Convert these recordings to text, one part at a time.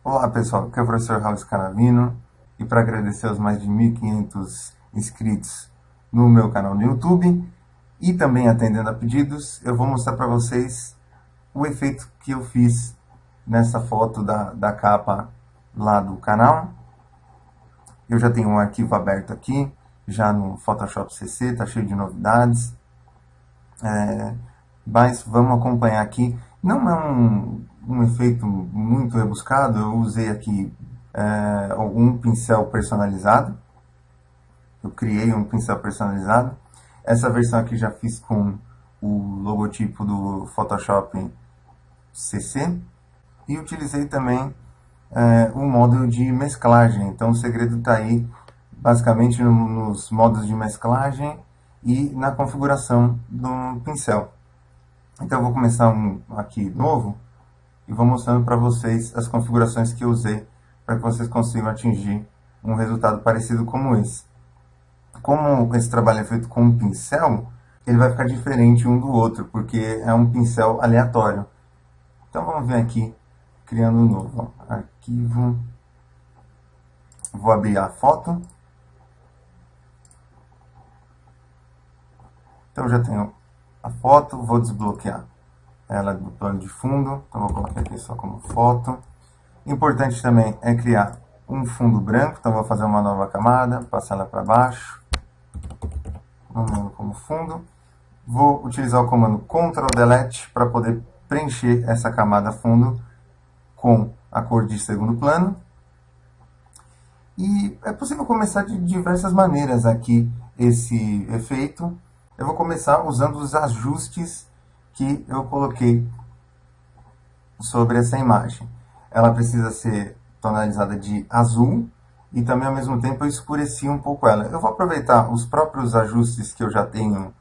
Olá pessoal, aqui é o professor Raul Scanavino e para agradecer aos mais de 1.500 inscritos no meu canal no YouTube e também atendendo a pedidos, eu vou mostrar para vocês o efeito que eu fiz nessa foto da capa lá do canal. Eu já tenho um arquivo aberto aqui, já no Photoshop CC, está cheio de novidades. Mas vamos acompanhar aqui. Não é um efeito muito rebuscado, eu usei aqui um pincel personalizado. Eu criei um pincel personalizado. Essa versão aqui já fiz com o logotipo do Photoshop CC. E utilizei também o modo de mesclagem. Então o segredo está aí basicamente nos modos de mesclagem e na configuração do pincel. Então eu vou começar um aqui novo e vou mostrando para vocês as configurações que eu usei para que vocês consigam atingir um resultado parecido como esse. Como esse trabalho é feito com um pincel, ele vai ficar diferente um do outro, porque é um pincel aleatório. Então vamos ver aqui, criando um novo. Arquivo. Vou abrir a foto. Então já tenho a foto, vou desbloquear ela do plano de fundo. Então vou colocar aqui só como foto. Importante também é criar um fundo branco, então vou fazer uma nova camada, passar ela para baixo, nomeando como fundo. Vou utilizar o comando Ctrl Delete para poder preencher essa camada fundo com a cor de segundo plano. E é possível começar de diversas maneiras aqui esse efeito. Eu vou começar usando os ajustes que eu coloquei sobre essa imagem. Ela precisa ser tonalizada de azul e também ao mesmo tempo eu escureci um pouco ela. Eu vou aproveitar os próprios ajustes que eu já tenho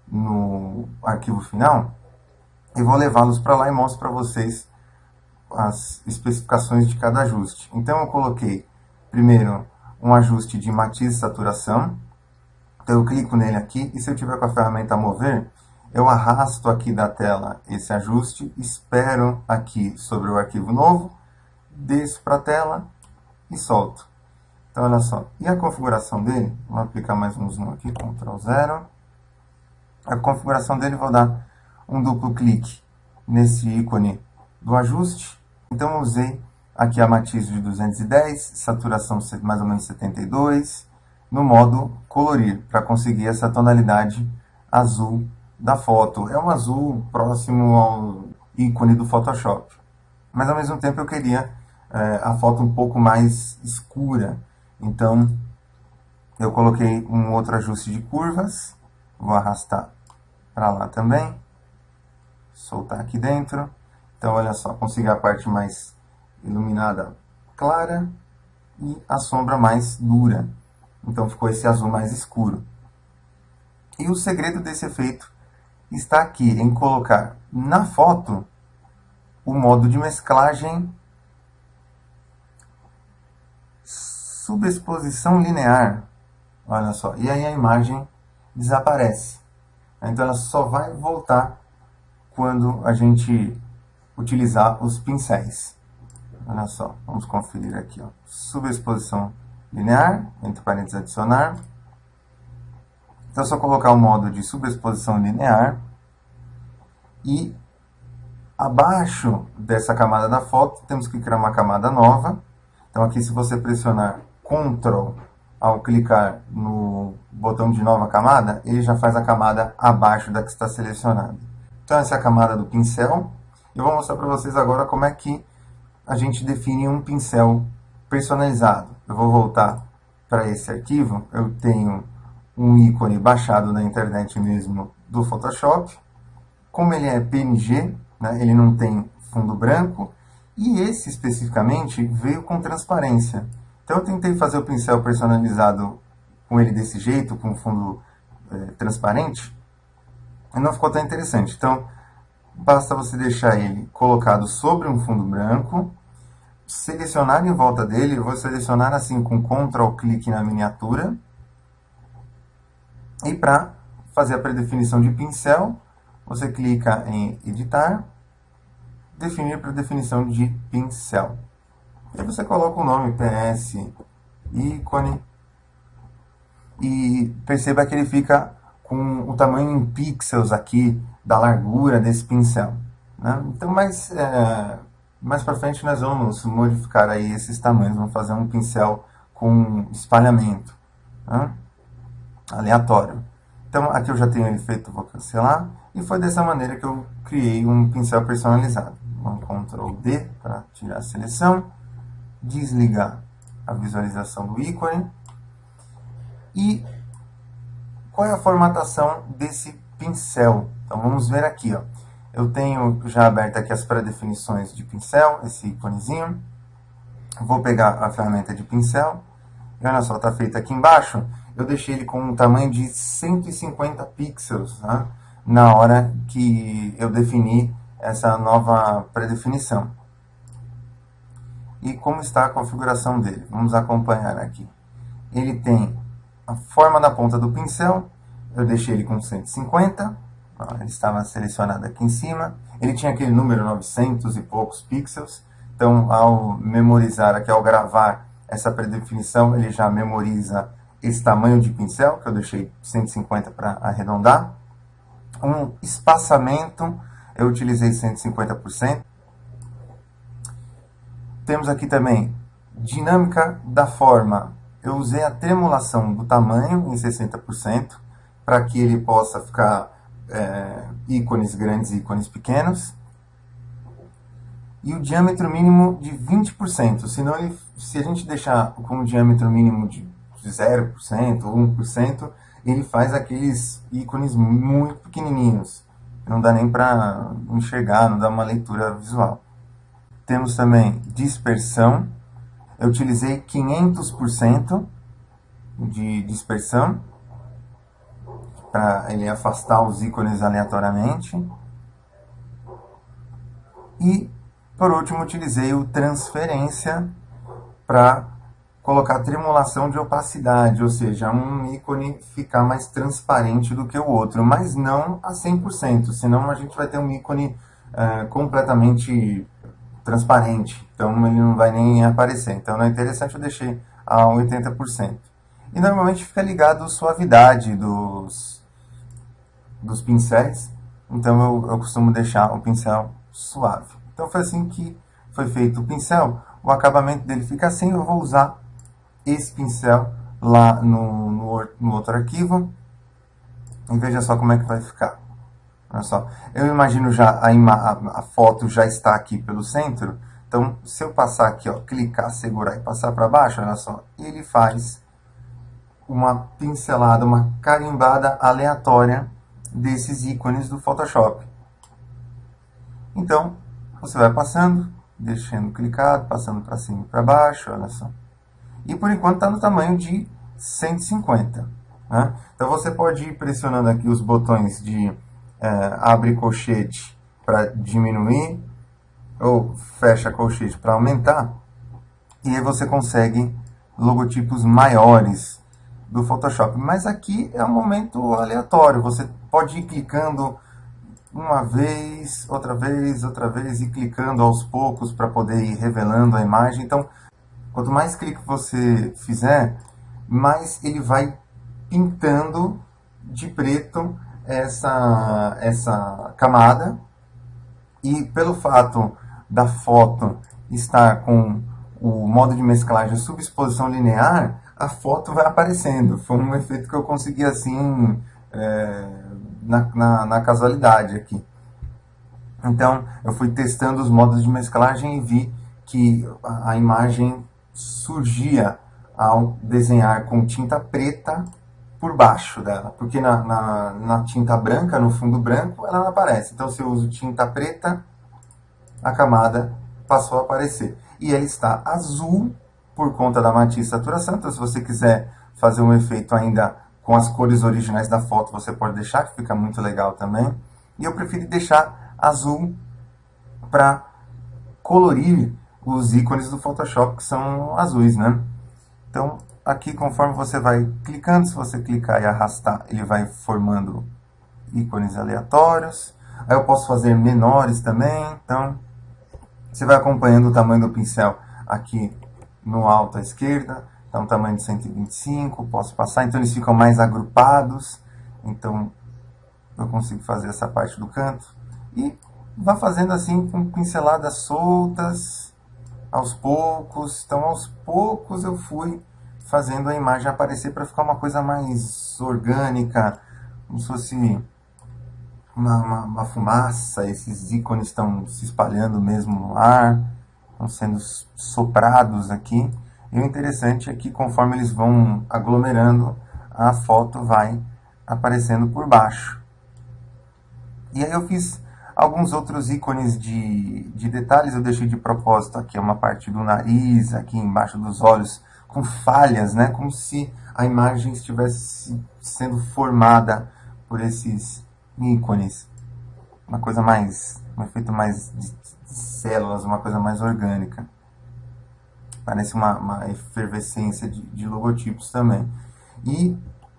no arquivo final e vou levá-los para lá e mostro para vocês as especificações de cada ajuste. Então eu coloquei primeiro um ajuste de matiz e saturação. Então eu clico nele aqui e se eu tiver com a ferramenta mover, eu arrasto aqui da tela esse ajuste, espero aqui sobre o arquivo novo, desço para a tela e solto. Então olha só, e a configuração dele, vou aplicar mais um zoom aqui, Ctrl 0. A configuração dele, vou dar um duplo clique nesse ícone do ajuste. Então eu usei aqui a matiz de 210, saturação mais ou menos 72, no modo colorir, para conseguir essa tonalidade azul da foto. É um azul próximo ao ícone do Photoshop. Mas ao mesmo tempo eu queria a foto um pouco mais escura. Então eu coloquei um outro ajuste de curvas. Vou arrastar para lá também. Soltar aqui dentro. Então olha só, consegui a parte mais iluminada clara e a sombra mais dura. Então ficou esse azul mais escuro. E o segredo desse efeito está aqui em colocar na foto o modo de mesclagem subexposição linear. Olha só, e aí a imagem desaparece. Então ela só vai voltar quando a gente utilizar os pincéis. Olha só, vamos conferir aqui, ó. Subexposição linear, entre parênteses adicionar. Então é só colocar o modo de subexposição linear e abaixo dessa camada da foto temos que criar uma camada nova. Então aqui se você pressionar Ctrl ao clicar no botão de nova camada, ele já faz a camada abaixo da que está selecionada. Então essa é a camada do pincel. Eu vou mostrar para vocês agora como é que a gente define um pincel personalizado. Eu vou voltar para esse arquivo. Eu tenho um ícone baixado na internet mesmo do Photoshop. Como ele é PNG, né, ele não tem fundo branco, e esse especificamente veio com transparência. Então eu tentei fazer o pincel personalizado com ele desse jeito, com fundo transparente, e não ficou tão interessante. Então basta você deixar ele colocado sobre um fundo branco, selecionar em volta dele, eu vou selecionar assim com Ctrl clique na miniatura, e para fazer a predefinição de pincel, você clica em editar, definir para definição de pincel. E aí você coloca o nome PS ícone e perceba que ele fica com o tamanho em pixels aqui da largura desse pincel, né? Então, mais para frente nós vamos modificar aí esses tamanhos, vamos fazer um pincel com espalhamento, né? Aleatório. Então, aqui eu já tenho ele feito, vou cancelar, e foi dessa maneira que eu criei um pincel personalizado. Vamos Ctrl D para tirar a seleção, desligar a visualização do ícone. E qual é a formatação desse pincel? Então vamos ver aqui, ó. Eu tenho já aberto aqui as pré-definições de pincel, esse íconezinho. Vou pegar a ferramenta de pincel. E olha só, está feito aqui embaixo. Eu deixei ele com um tamanho de 150 pixels, né, na hora que eu defini essa nova pré-definição. E como está a configuração dele? Vamos acompanhar aqui. Ele tem a forma da ponta do pincel, eu deixei ele com 150, ele estava selecionado aqui em cima, ele tinha aquele número 900 e poucos pixels, então ao memorizar aqui, ao gravar essa predefinição, ele já memoriza esse tamanho de pincel, que eu deixei 150 para arredondar. Um espaçamento, eu utilizei 150%. Temos aqui também dinâmica da forma. Eu usei a tremulação do tamanho em 60%, para que ele possa ficar ícones grandes e ícones pequenos. E o diâmetro mínimo de 20%, senão se a gente deixar com um diâmetro mínimo de 0% ou 1%, ele faz aqueles ícones muito pequenininhos. Não dá nem para enxergar, não dá uma leitura visual. Temos também dispersão. Eu utilizei 500% de dispersão para ele afastar os ícones aleatoriamente. E, por último, utilizei o transferência para colocar tremulação de opacidade, ou seja, um ícone ficar mais transparente do que o outro, mas não a 100%, senão a gente vai ter um ícone completamente transparente, então ele não vai nem aparecer. Então não é interessante, eu deixei a 80%. E normalmente fica ligado à suavidade dos pincéis, então eu costumo deixar o pincel suave. Então foi assim que foi feito o pincel. O acabamento dele fica assim, eu vou usar esse pincel lá no outro arquivo e veja só como é que vai ficar. Olha só, eu imagino já a foto já está aqui pelo centro, então se eu passar aqui, ó, clicar, segurar e passar para baixo, olha só, ele faz uma pincelada, uma carimbada aleatória desses ícones do Photoshop. Então, você vai passando, deixando clicado, passando para cima e para baixo, olha só. E por enquanto está no tamanho de 150. Né? Então você pode ir pressionando aqui os botões de abre colchete para diminuir ou fecha colchete para aumentar, e aí você consegue logotipos maiores do Photoshop. Mas aqui é um momento aleatório, você pode ir clicando uma vez, outra vez, e clicando aos poucos para poder ir revelando a imagem. Então, quanto mais clique você fizer, mais ele vai pintando de preto essa camada, e pelo fato da foto estar com o modo de mesclagem subexposição linear, a foto vai aparecendo. Foi um efeito que eu consegui assim na casualidade aqui. Então eu fui testando os modos de mesclagem e vi que a imagem surgia ao desenhar com tinta preta por baixo dela, porque na tinta branca, no fundo branco, ela não aparece. Então, se eu uso tinta preta, a camada passou a aparecer. E ela está azul por conta da matiz saturação. Então, se você quiser fazer um efeito ainda com as cores originais da foto, você pode deixar, que fica muito legal também. E eu preferi deixar azul para colorir os ícones do Photoshop, que são azuis, né? Então, aqui, conforme você vai clicando, se você clicar e arrastar, ele vai formando ícones aleatórios. Aí eu posso fazer menores também. Então, você vai acompanhando o tamanho do pincel aqui no alto à esquerda, tá um tamanho de 125, posso passar, então eles ficam mais agrupados, então eu consigo fazer essa parte do canto, e vá fazendo assim com pinceladas soltas, aos poucos, então aos poucos eu fui fazendo a imagem aparecer para ficar uma coisa mais orgânica, como se fosse uma fumaça, esses ícones estão se espalhando mesmo no ar, estão sendo soprados aqui. E o interessante é que conforme eles vão aglomerando, a foto vai aparecendo por baixo. E aí eu fiz alguns outros ícones de detalhes, eu deixei de propósito aqui uma parte do nariz, aqui embaixo dos olhos, com falhas, né? Como se a imagem estivesse sendo formada por esses ícones. Uma coisa mais, um efeito mais de células, uma coisa mais orgânica. Parece uma efervescência de logotipos também. E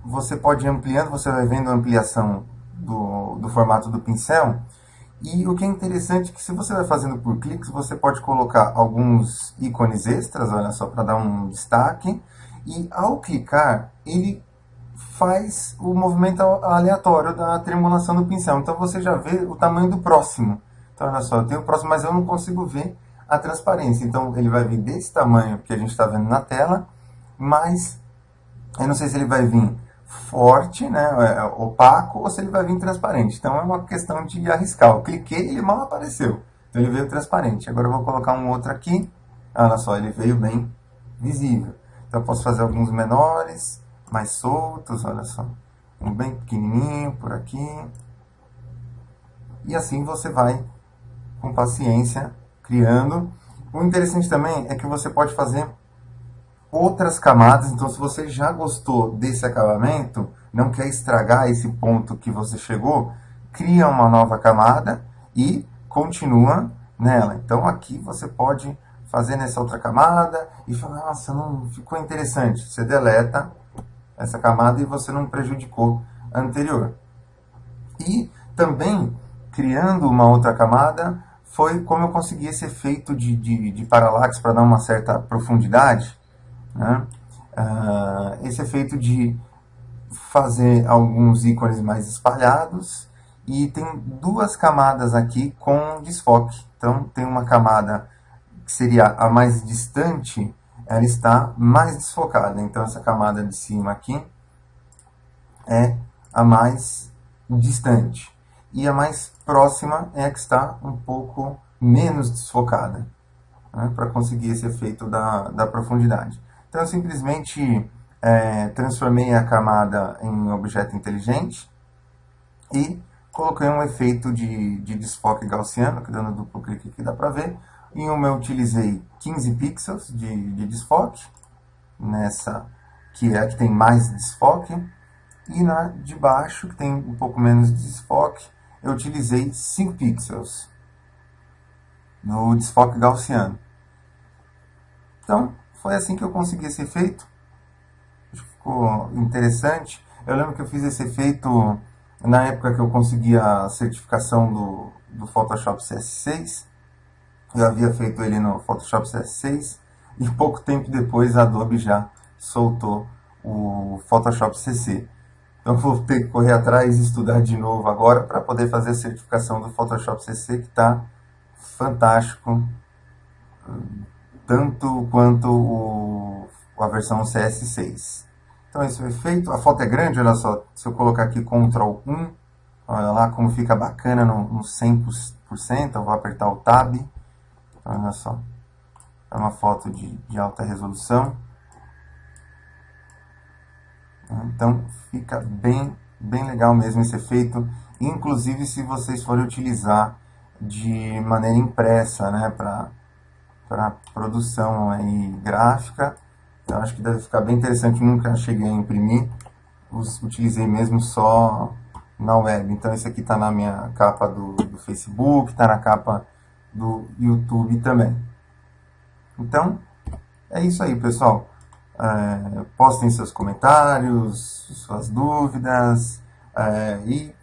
você pode ir ampliando, você vai vendo a ampliação do formato do pincel. E o que é interessante é que se você vai fazendo por cliques, você pode colocar alguns ícones extras, olha só, para dar um destaque. E ao clicar, ele faz o movimento aleatório da tremulação do pincel. Então você já vê o tamanho do próximo. Então olha só, eu tenho o próximo, mas eu não consigo ver a transparência. Então ele vai vir desse tamanho que a gente está vendo na tela, mas eu não sei se ele vai vir forte, né, opaco, ou se ele vai vir transparente. Então é uma questão de arriscar. Eu cliquei e ele mal apareceu. Então ele veio transparente. Agora eu vou colocar um outro aqui. Olha só, ele veio bem visível. Então eu posso fazer alguns menores, mais soltos, olha só. Um bem pequenininho por aqui. E assim você vai, com paciência, criando. O interessante também é que você pode fazer outras camadas. Então, se você já gostou desse acabamento, não quer estragar esse ponto que você chegou, cria uma nova camada e continua nela. Então, aqui você pode fazer nessa outra camada e falar, nossa, não ficou interessante. Você deleta essa camada e você não prejudicou a anterior. E também, criando uma outra camada, foi como eu consegui esse efeito de paralaxe para dar uma certa profundidade, né? Esse efeito de fazer alguns ícones mais espalhados, e tem duas camadas aqui com desfoque. Então tem uma camada que seria a mais distante, ela está mais desfocada. Então essa camada de cima aqui é a mais distante. E a mais próxima é a que está um pouco menos desfocada, né, para conseguir esse efeito da profundidade. Então eu simplesmente transformei a camada em um objeto inteligente e coloquei um efeito de desfoque gaussiano, que dando duplo clique aqui dá para ver. Em uma eu utilizei 15 pixels de desfoque, nessa que é a que tem mais desfoque, e na de baixo, que tem um pouco menos de desfoque, eu utilizei 5 pixels no desfoque gaussiano. Então, foi assim que eu consegui esse efeito. Ficou interessante. Eu lembro que eu fiz esse efeito na época que eu consegui a certificação do Photoshop CS6. Eu havia feito ele no Photoshop CS6 e pouco tempo depois a Adobe já soltou o Photoshop CC. Então vou ter que correr atrás e estudar de novo agora para poder fazer a certificação do Photoshop CC, que está fantástico, tanto quanto a versão CS6. Então esse é o efeito. A foto é grande, olha só. Se eu colocar aqui Ctrl 1, olha lá como fica bacana no 100%. Eu vou apertar o Tab. Olha só. É uma foto de alta resolução. Então fica bem legal mesmo esse efeito. Inclusive se vocês forem utilizar de maneira impressa, né, para produção aí gráfica, eu acho que deve ficar bem interessante. Nunca cheguei a imprimir, utilizei mesmo só na web. Então esse aqui está na minha capa do Facebook, está na capa do YouTube também. Então é isso aí, pessoal. Postem seus comentários, suas dúvidas, e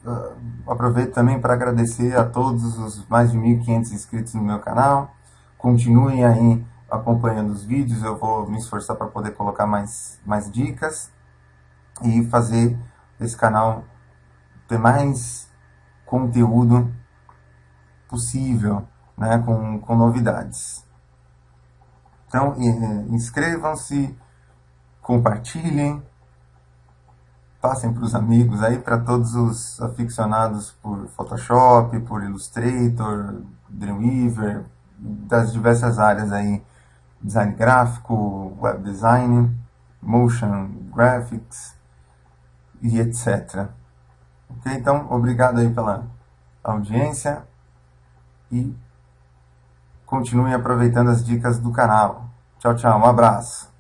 aproveito também para agradecer a todos os mais de 1.500 inscritos no meu canal. Continuem aí acompanhando os vídeos, eu vou me esforçar para poder colocar mais dicas e fazer esse canal ter mais conteúdo possível, né, com novidades. Então, inscrevam-se, compartilhem, passem para os amigos aí, para todos os aficionados por Photoshop, por Illustrator, Dreamweaver, das diversas áreas aí, design gráfico, web design, motion graphics e etc. Ok? Então, obrigado aí pela audiência e continuem aproveitando as dicas do canal. Tchau, tchau, um abraço.